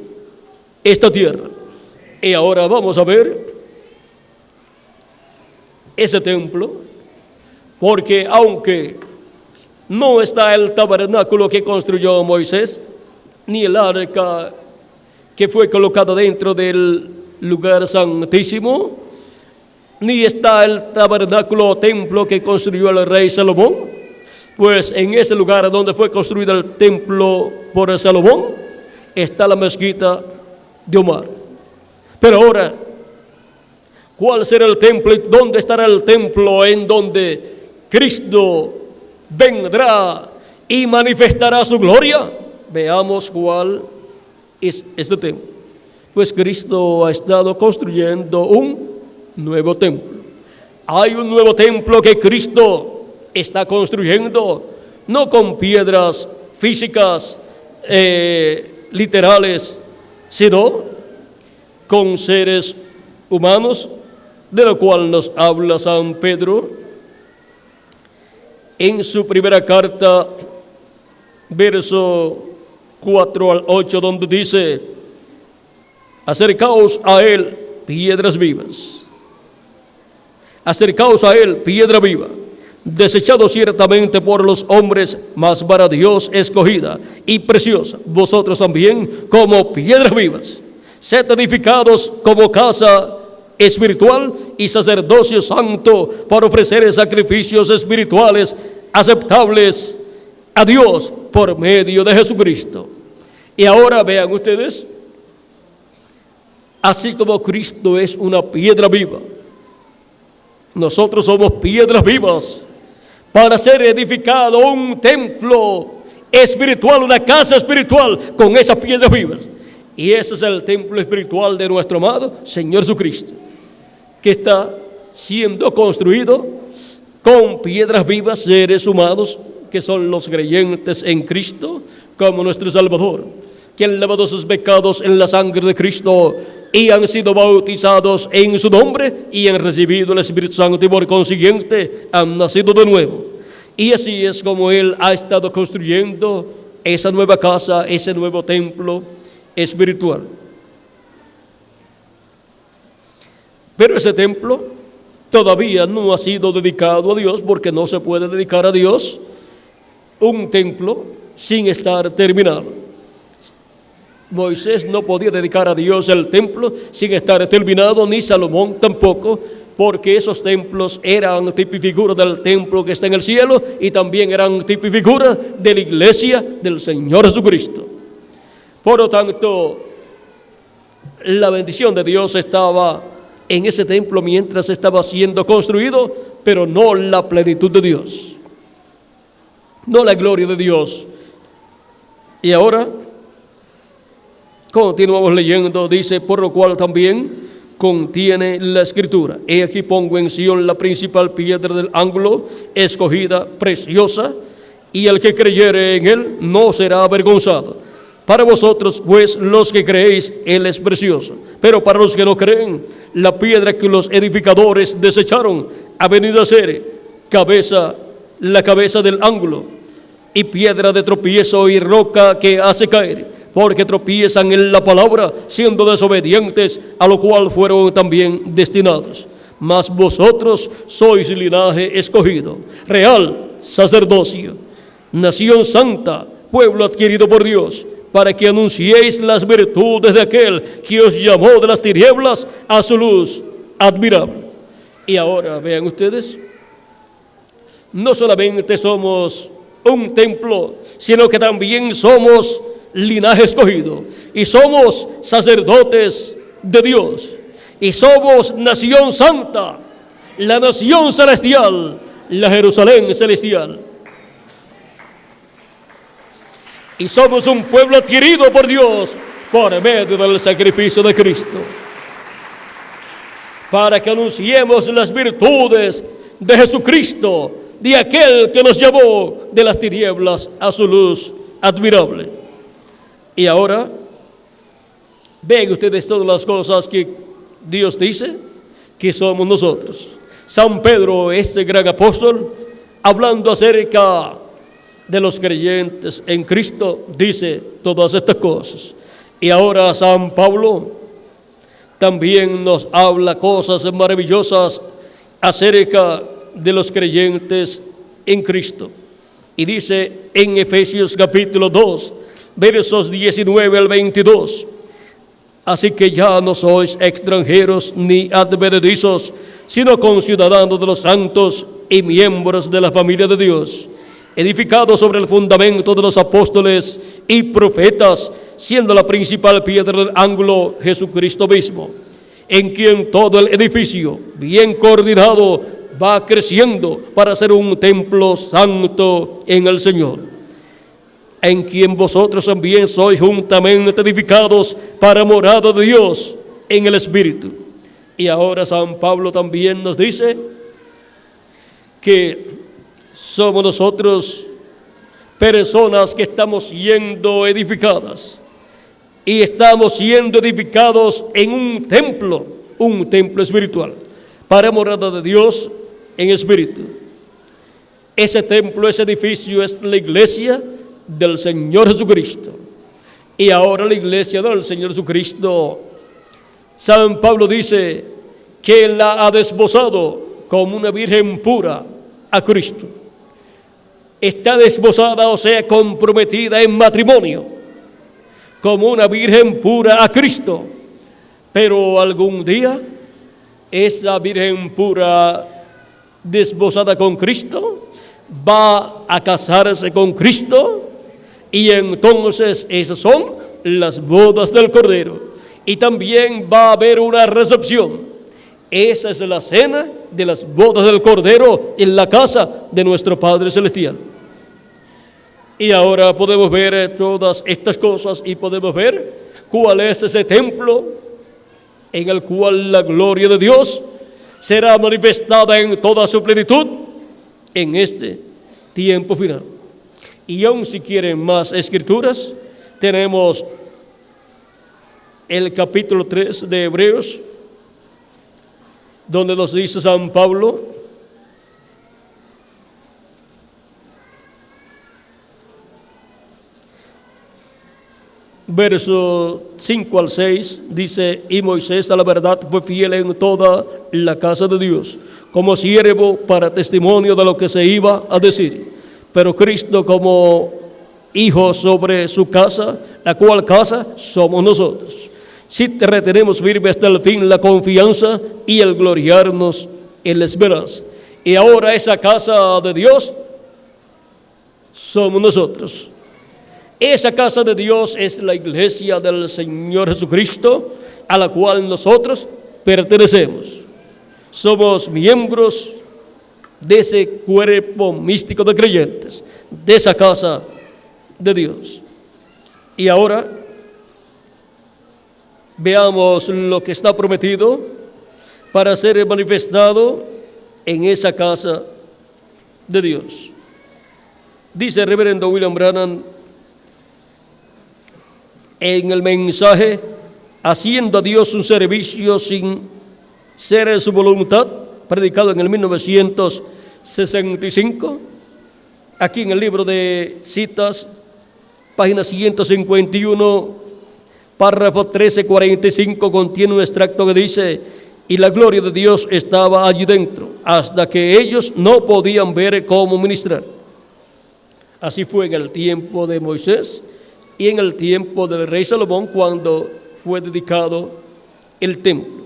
esta tierra. Y ahora vamos a ver ese templo, porque aunque no está el tabernáculo que construyó Moisés, ni el arca que fue colocada dentro del lugar santísimo, ni está el tabernáculo o templo que construyó el rey Salomón, pues en ese lugar donde fue construido el templo por Salomón está la mezquita de Omar. Pero ahora, ¿cuál será el templo y dónde estará el templo en donde Cristo vendrá y manifestará su gloria. Veamos cuál es este templo. Pues Cristo ha estado construyendo un nuevo templo. Hay un nuevo templo que Cristo está construyendo, no con piedras físicas, literales, sino con seres humanos, de lo cual nos habla San Pedro en su primera carta, verso 4 al 8, donde dice: acercaos a él, piedras vivas. Acercaos a él, piedra viva, desechado ciertamente por los hombres, mas para Dios escogida y preciosa. Vosotros también, como piedras vivas, sed edificados como casa espiritual y sacerdocio santo, para ofrecer sacrificios espirituales aceptables a Dios por medio de Jesucristo. Y ahora vean ustedes, así como Cristo es una piedra viva, nosotros somos piedras vivas para ser edificado un templo espiritual, una casa espiritual con esas piedras vivas. Y ese es el templo espiritual de nuestro amado Señor Jesucristo, que está siendo construido con piedras vivas, seres humanos que son los creyentes en Cristo como nuestro Salvador, que han lavado sus pecados en la sangre de Cristo y han sido bautizados en su nombre y han recibido el Espíritu Santo, y por consiguiente han nacido de nuevo. Y así es como Él ha estado construyendo esa nueva casa, ese nuevo templo espiritual. Pero ese templo todavía no ha sido dedicado a Dios, porque no se puede dedicar a Dios un templo sin estar terminado. Moisés no podía dedicar a Dios el templo sin estar terminado, ni Salomón tampoco, porque esos templos eran tipo y figura del templo que está en el cielo, y también eran tipo y figura de la iglesia del Señor Jesucristo. Por lo tanto, la bendición de Dios estaba en ese templo mientras estaba siendo construido, pero no la plenitud de Dios, no la gloria de Dios. Y ahora continuamos leyendo, dice: por lo cual también contiene la Escritura: he aquí pongo en Sión la principal piedra del ángulo, escogida, preciosa, y el que creyere en él no será avergonzado. Para vosotros, pues, los que creéis, él es precioso. Pero para los que no creen, la piedra que los edificadores desecharon ha venido a ser la cabeza del ángulo, y piedra de tropiezo y roca que hace caer, porque tropiezan en la palabra, siendo desobedientes, a lo cual fueron también destinados. Mas vosotros sois linaje escogido, real sacerdocio, nación santa, pueblo adquirido por Dios, para que anunciéis las virtudes de aquel que os llamó de las tinieblas a su luz admirable. Y ahora vean ustedes, no solamente somos un templo, sino que también somos linaje escogido, y somos sacerdotes de Dios, y somos nación santa, la nación celestial, la Jerusalén celestial, y somos un pueblo adquirido por Dios por medio del sacrificio de Cristo, para que anunciemos las virtudes de Jesucristo, de aquel que nos llamó de las tinieblas a su luz admirable. Y ahora, ven ustedes todas las cosas que Dios dice que somos nosotros. San Pedro, este gran apóstol, hablando acerca de los creyentes en Cristo, dice todas estas cosas. Y ahora San Pablo también nos habla cosas maravillosas acerca de los creyentes en Cristo. Y dice en Efesios capítulo 2, versos 19 al 22: así que ya no sois extranjeros ni advenedizos, sino conciudadanos de los santos y miembros de la familia de Dios, edificados sobre el fundamento de los apóstoles y profetas, siendo la principal piedra del ángulo Jesucristo mismo, en quien todo el edificio, bien coordinado, va creciendo para ser un templo santo en el Señor. en quien vosotros también sois juntamente edificados para morada de Dios en el Espíritu. Y ahora San Pablo también nos dice que somos nosotros personas que estamos siendo edificadas. Y estamos siendo edificados en un templo espiritual, para morada de Dios en espíritu. Ese templo, ese edificio es la iglesia del Señor Jesucristo. Y ahora la iglesia del Señor Jesucristo, San Pablo dice que la ha desposado como una virgen pura a Cristo. Está desposada, o sea, comprometida en matrimonio, como una virgen pura a Cristo. Pero algún día esa virgen pura desposada con Cristo va a casarse con Cristo, y entonces esas son las bodas del Cordero. Y también va a haber una recepción. Esa es la cena de las bodas del Cordero en la casa de nuestro Padre Celestial. Y ahora podemos ver todas estas cosas y podemos ver cuál es ese templo en el cual la gloria de Dios será manifestada en toda su plenitud en este tiempo final. Y aún si quieren más escrituras, tenemos el capítulo 3 de Hebreos, donde nos dice San Pablo: verso 5 al 6, dice: y Moisés a la verdad fue fiel en toda la casa de Dios, como siervo para testimonio de lo que se iba a decir. Pero Cristo como hijo sobre su casa, la cual casa somos nosotros, si retenemos firme hasta el fin la confianza y el gloriarnos en la esperanza. Y ahora esa casa de Dios somos nosotros. Esa casa de Dios es la iglesia del Señor Jesucristo, a la cual nosotros pertenecemos. Somos miembros de ese cuerpo místico de creyentes, de esa casa de Dios. Y ahora veamos lo que está prometido para ser manifestado en esa casa de Dios. Dice el reverendo William Branham en el mensaje Haciendo a Dios un servicio sin ser en su voluntad, predicado en el 1965, aquí en el libro de citas, página 151, párrafo 1345, contiene un extracto que dice: y la gloria de Dios estaba allí dentro, hasta que ellos no podían ver cómo ministrar. Así fue en el tiempo de Moisés y en el tiempo del rey Salomón, cuando fue dedicado el templo.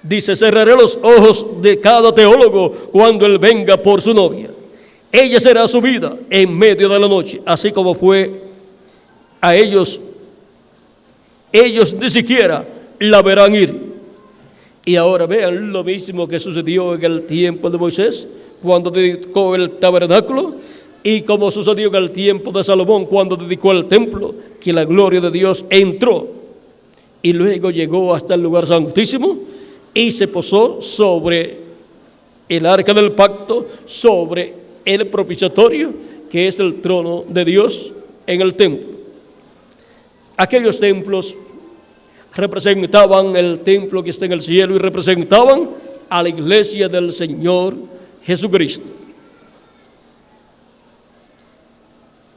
Dice: cerraré los ojos de cada teólogo cuando él venga por su novia. Ella será subida en medio de la noche, así como fue a ellos. Ellos ni siquiera la verán ir. Y ahora vean lo mismo que sucedió en el tiempo de Moisés, cuando dedicó el tabernáculo, y como sucedió en el tiempo de Salomón, cuando dedicó el templo, que la gloria de Dios entró y luego llegó hasta el lugar santísimo y se posó sobre el arca del pacto, sobre el propiciatorio, que es el trono de Dios en el templo. Aquellos templos representaban el templo que está en el cielo y representaban a la iglesia del Señor Jesucristo.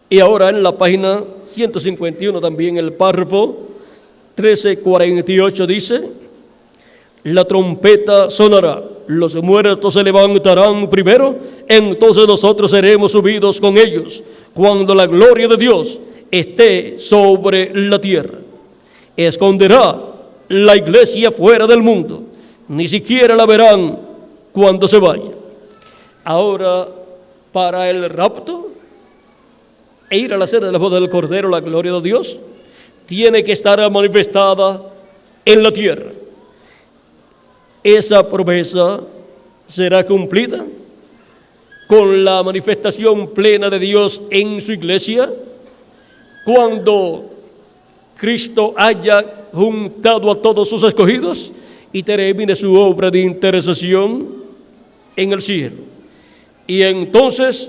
Y ahora en la página 151 también el párrafo 1348 dice: la trompeta sonará, los muertos se levantarán primero, entonces nosotros seremos subidos con ellos cuando la gloria de Dios esté sobre la tierra. Esconderá la iglesia fuera del mundo, ni siquiera la verán cuando se vaya. Ahora, para el rapto e ir a la cena de la boda del Cordero, la gloria de Dios tiene que estar manifestada en la tierra. Esa promesa será cumplida con la manifestación plena de Dios en su iglesia, cuando Cristo haya juntado a todos sus escogidos y termine su obra de intercesión en el cielo. Y entonces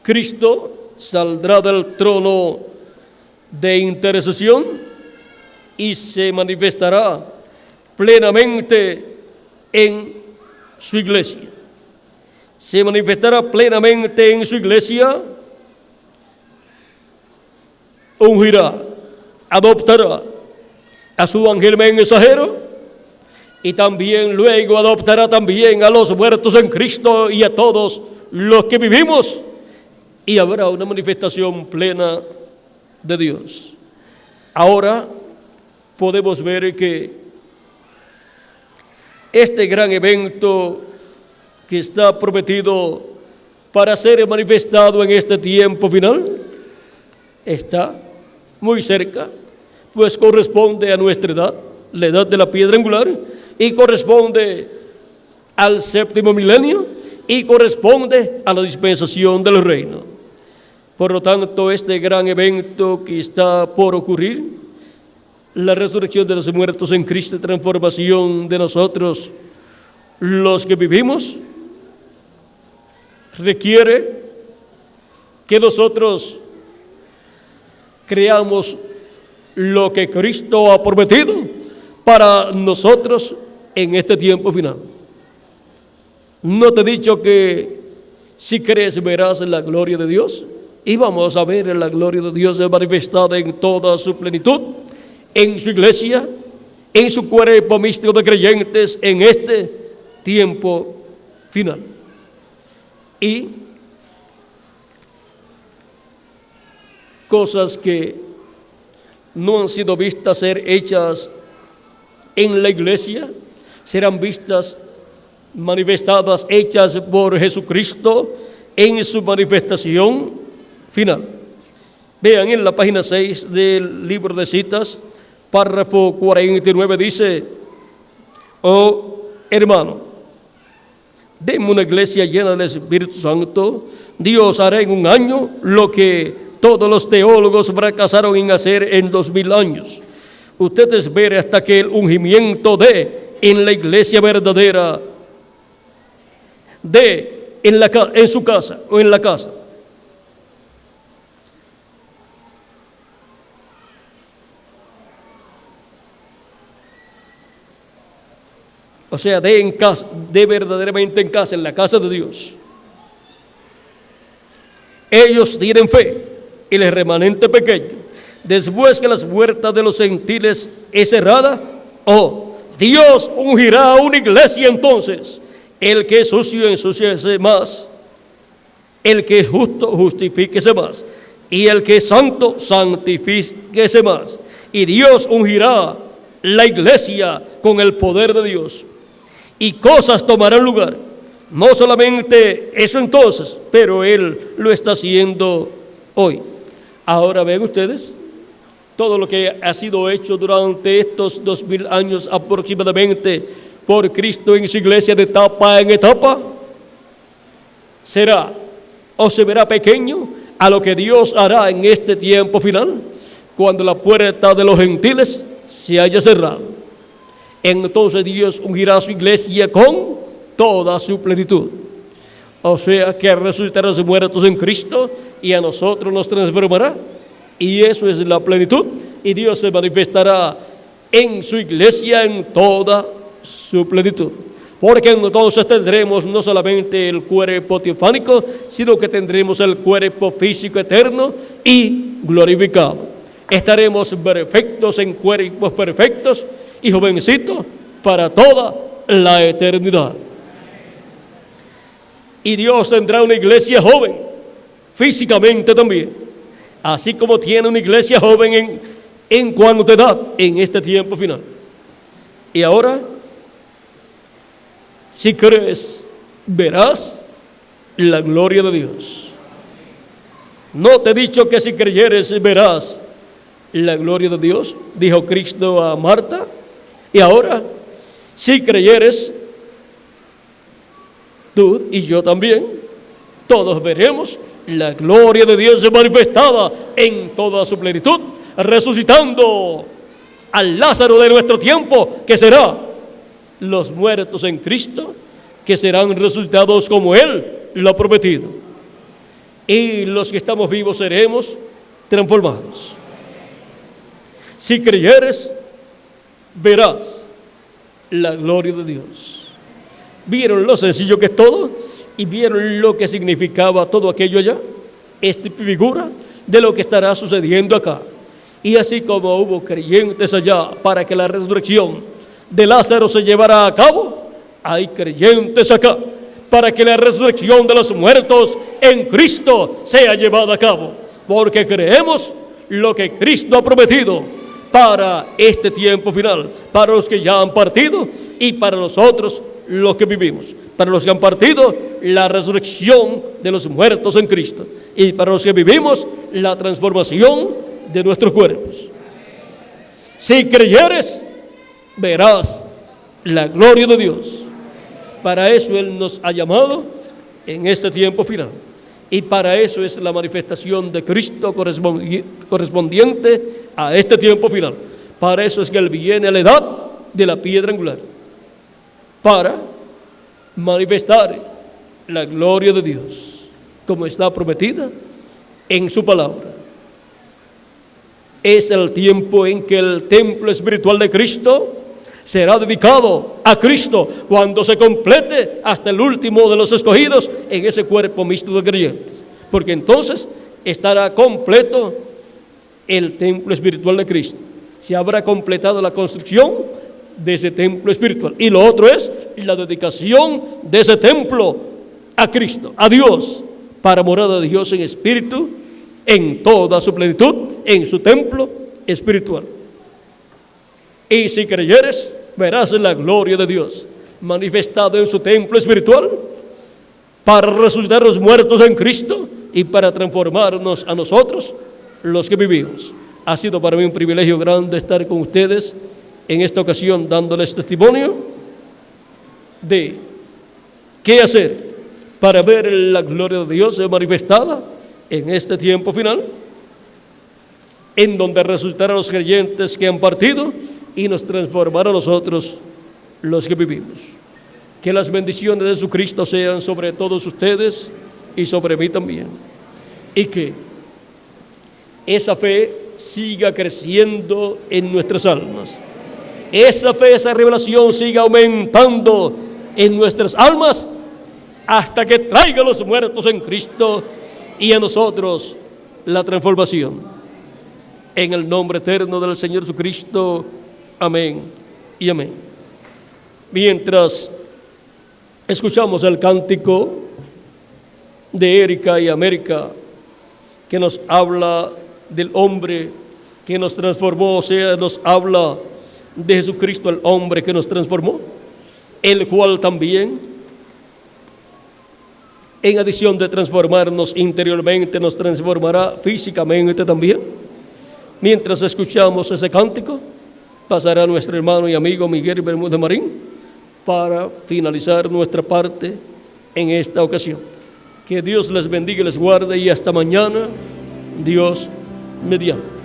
Cristo saldrá del trono de intercesión y se manifestará plenamente en su iglesia. Se manifestará plenamente en su iglesia, ungirá, adoptará a su ángel mensajero y también luego adoptará también a los muertos en Cristo y a todos los que vivimos, y habrá una manifestación plena de Dios. Ahora podemos ver que este gran evento que está prometido para ser manifestado en este tiempo final está muy cerca, pues corresponde a nuestra edad, la edad de la piedra angular, y corresponde al séptimo milenio, y corresponde a la dispensación del reino. Por lo tanto, este gran evento que está por ocurrir, la resurrección de los muertos en Cristo y transformación de nosotros, los que vivimos, requiere que nosotros creamos lo que Cristo ha prometido para nosotros en este tiempo final. ¿No te he dicho que si crees verás la gloria de Dios? Y vamos a ver la gloria de Dios manifestada en toda su plenitud, en su iglesia, en su cuerpo místico de creyentes en este tiempo final. Y cosas que no han sido vistas ser hechas en la iglesia, serán vistas, manifestadas, hechas por Jesucristo en su manifestación final. Vean en la página 6 del libro de citas, párrafo 49, dice: oh hermano, denme una iglesia llena del Espíritu Santo. Dios hará en un año lo que todos los teólogos fracasaron en hacer en 2000 años. Usted espere hasta que el ungimiento en la iglesia verdadera, en su casa o en la casa. O sea, en casa, verdaderamente en casa, en la casa de Dios. Ellos tienen fe, y el remanente pequeño, después que las puertas de los gentiles es cerrada, Dios ungirá a una iglesia entonces. El que es sucio, ensúciese más. El que es justo, justifíquese más. Y el que es santo, santifíquese más. Y Dios ungirá la iglesia con el poder de Dios. Y cosas tomarán lugar. No solamente eso entonces, pero Él lo está haciendo hoy. Ahora ven ustedes, todo lo que ha sido hecho durante estos 2000 años aproximadamente por Cristo en su iglesia de etapa en etapa, será o se verá pequeño a lo que Dios hará en este tiempo final, cuando la puerta de los gentiles se haya cerrado. Entonces Dios ungirá a su iglesia con toda su plenitud. O sea, que resucitará a los muertos en Cristo y a nosotros nos transformará. Y eso es la plenitud. Y Dios se manifestará en su iglesia en toda su plenitud. Porque entonces tendremos no solamente el cuerpo teofánico, sino que tendremos el cuerpo físico eterno y glorificado. Estaremos perfectos en cuerpos perfectos y jovencitos para toda la eternidad. Y Dios tendrá una iglesia joven, físicamente también, así como tiene una iglesia joven en cuanto a edad en este tiempo final. Y ahora, si crees, verás la gloria de Dios. No te he dicho que si creyeres verás la gloria de Dios, dijo Cristo a Marta. Y ahora, si creyeres, tú y yo también, todos veremos la gloria de Dios manifestada en toda su plenitud, resucitando al Lázaro de nuestro tiempo, que será los muertos en Cristo, que serán resucitados como Él lo ha prometido. Y los que estamos vivos seremos transformados. Si creyeres, verás la gloria de Dios. ¿Vieron lo sencillo que es todo? ¿Y vieron lo que significaba todo aquello allá? Esta figura de lo que estará sucediendo acá. Y así como hubo creyentes allá para que la resurrección de Lázaro se llevara a cabo, hay creyentes acá para que la resurrección de los muertos en Cristo sea llevada a cabo. Porque creemos lo que Cristo ha prometido para este tiempo final, para los que ya han partido y para nosotros los que vivimos. Para los que han partido, la resurrección de los muertos en Cristo, y para los que vivimos, la transformación de nuestros cuerpos. Si creyeres, verás la gloria de Dios. Para eso Él nos ha llamado en este tiempo final, y para eso es la manifestación de Cristo correspondiente a este tiempo final. Para eso es que Él viene a la edad de la piedra angular, para manifestar la gloria de Dios, como está prometida en su palabra. Es el tiempo en que el templo espiritual de Cristo será dedicado a Cristo, cuando se complete hasta el último de los escogidos en ese cuerpo mixto de creyentes, porque entonces estará completo el templo espiritual de Cristo. Se habrá completado la construcción de ese templo espiritual, y lo otro es la dedicación de ese templo a Cristo, a Dios, para morada de Dios en espíritu, en toda su plenitud, en su templo espiritual. Y si creyeres, verás la gloria de Dios manifestada en su templo espiritual, para resucitar los muertos en Cristo y para transformarnos a nosotros, los que vivimos. Ha sido para mí un privilegio grande estar con ustedes en esta ocasión, dándoles testimonio de qué hacer para ver la gloria de Dios manifestada en este tiempo final, en donde resucitarán los creyentes que han partido y nos transformará a nosotros, los que vivimos. Que las bendiciones de Jesucristo sean sobre todos ustedes y sobre mí también, y que esa fe siga creciendo en nuestras almas. Esa fe, esa revelación siga aumentando en nuestras almas hasta que traiga a los muertos en Cristo y a nosotros la transformación. En el nombre eterno del Señor Jesucristo. Amén y amén. Mientras escuchamos el cántico de Erika y América, que nos habla del hombre que nos transformó, o sea, nos habla de Jesucristo, el hombre que nos transformó, el cual también, en adición de transformarnos interiormente, nos transformará físicamente también. Mientras escuchamos ese cántico, pasará nuestro hermano y amigo Miguel Bermúdez Marín para finalizar nuestra parte en esta ocasión. Que Dios les bendiga y les guarde, y hasta mañana, Dios mediante.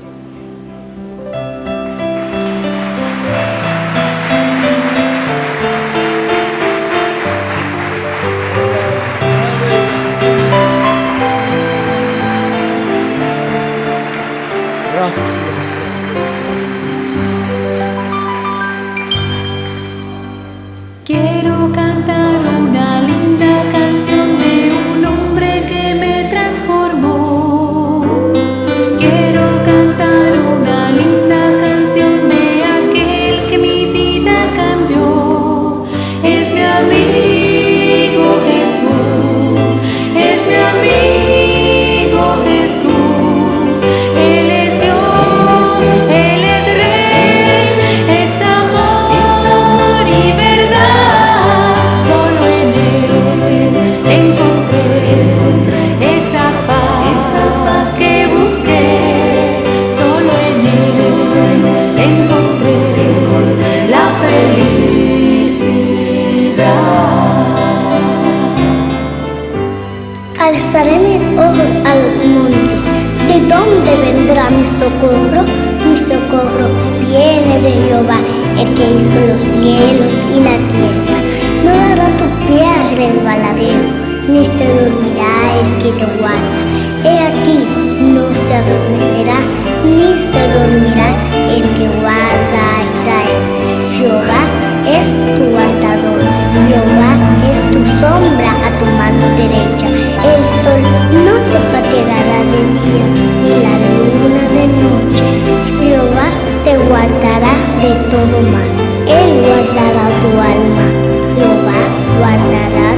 Quiero cantar una linda canción de un hombre que me transformó. Quiero cantar una linda canción de aquel que mi vida cambió. Es mi amigo Jesús, es mi amigo Jesús. Él es Dios, Él es Rey, es amor y verdad. Alzaré mis ojos a los montes. ¿De dónde vendrá mi socorro? Mi socorro viene de Jehová, el que hizo los cielos y la tierra. No dará tu pie a resbaladero, ni se dormirá el que te guarda. He aquí, no se adormecerá, ni se dormirá el que guarda a Israel. Jehová es tu guardador, Jehová es tu sombra a tu mano derecha. El sol no te fatigará de día, ni la luna de noche. Jehová te guardará de todo mal, Él guardará tu alma, Jehová guardará